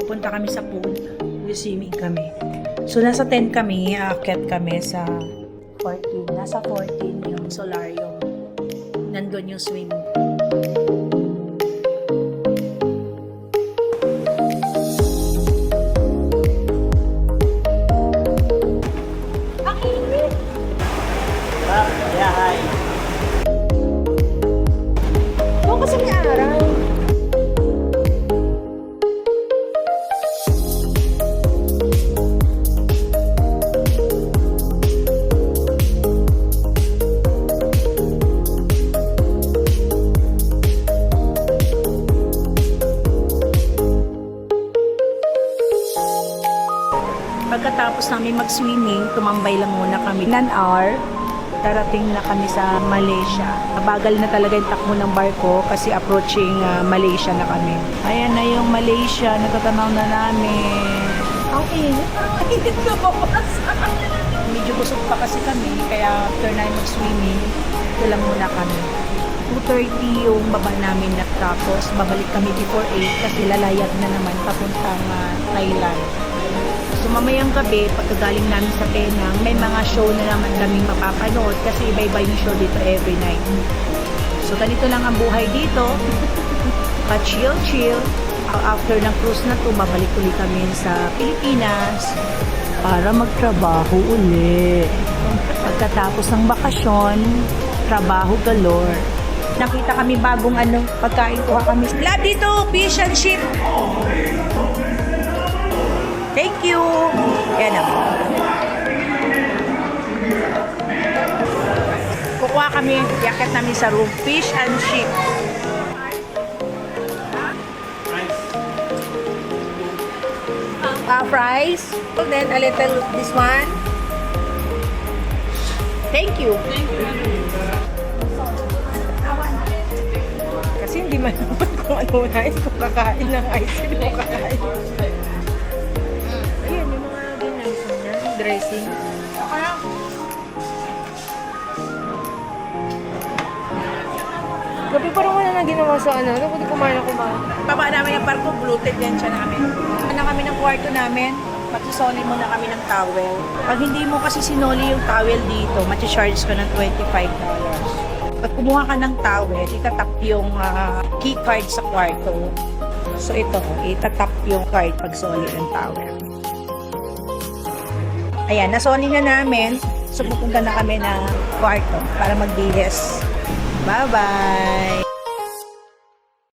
pupunta kami sa pool. Swimming kami. So, nasa 10 kami, aakyat kami sa 14. Nasa 14 yung solarium. Nandun yung swimming. Ang init! Hi! Oo, kasi may araw. Pagkatapos namin mag-swimming, tumambay lang muna kami. 1 hour, darating na kami sa Malaysia. Mabagal na talaga yung takbo ng barko kasi approaching Malaysia na kami. Ayan na yung Malaysia, natatanaw na namin. Ang init, ang init na babasa. Medyo busog pa kasi kami, kaya after na mag-swimming, ito lang muna kami. 2:30 yung baba namin tapos babalik kami before 8 kasi lalayag na naman papuntang Thailand. So mamayang gabi, pagkagaling namin sa Penang, may mga show na naman kaming mapapanood kasi iba-iba yung show dito every night. So ganito lang ang buhay dito. Pa-chill-chill. After ng cruise na to, babalik ulit kami sa Pilipinas para magtrabaho uli. Pagkatapos ng bakasyon, trabaho galore. Nakita kami bagong pagkain, kuha kami. Lab dito, fish and chip. Thank you. Yan na. Kukuha kami, yakit namin sa room. Fish and chip. Fries. And then a little this one. Thank you. Kasi hindi man naman kung ano nais kung kakain ng ice cream o kakain. Ayan, yung mga ganyan. Dressing. Gabi parang wala na ginawa sa ano kung di kumain. Baba namin ang barko, bloated yan siya namin. Na kami ng kwarto namin, magsusoli muna kami ng towel. Pag hindi mo kasi sinoli yung towel dito, matcha-charge ka ng $25. Pag kumuha ka ng towel, itatap yung key card sa kwarto. So ito, itatap yung card pag soli ng towel. Ayan, nasoli na namin. So pupunta na kami ng kwarto para magbihis. Bye-bye!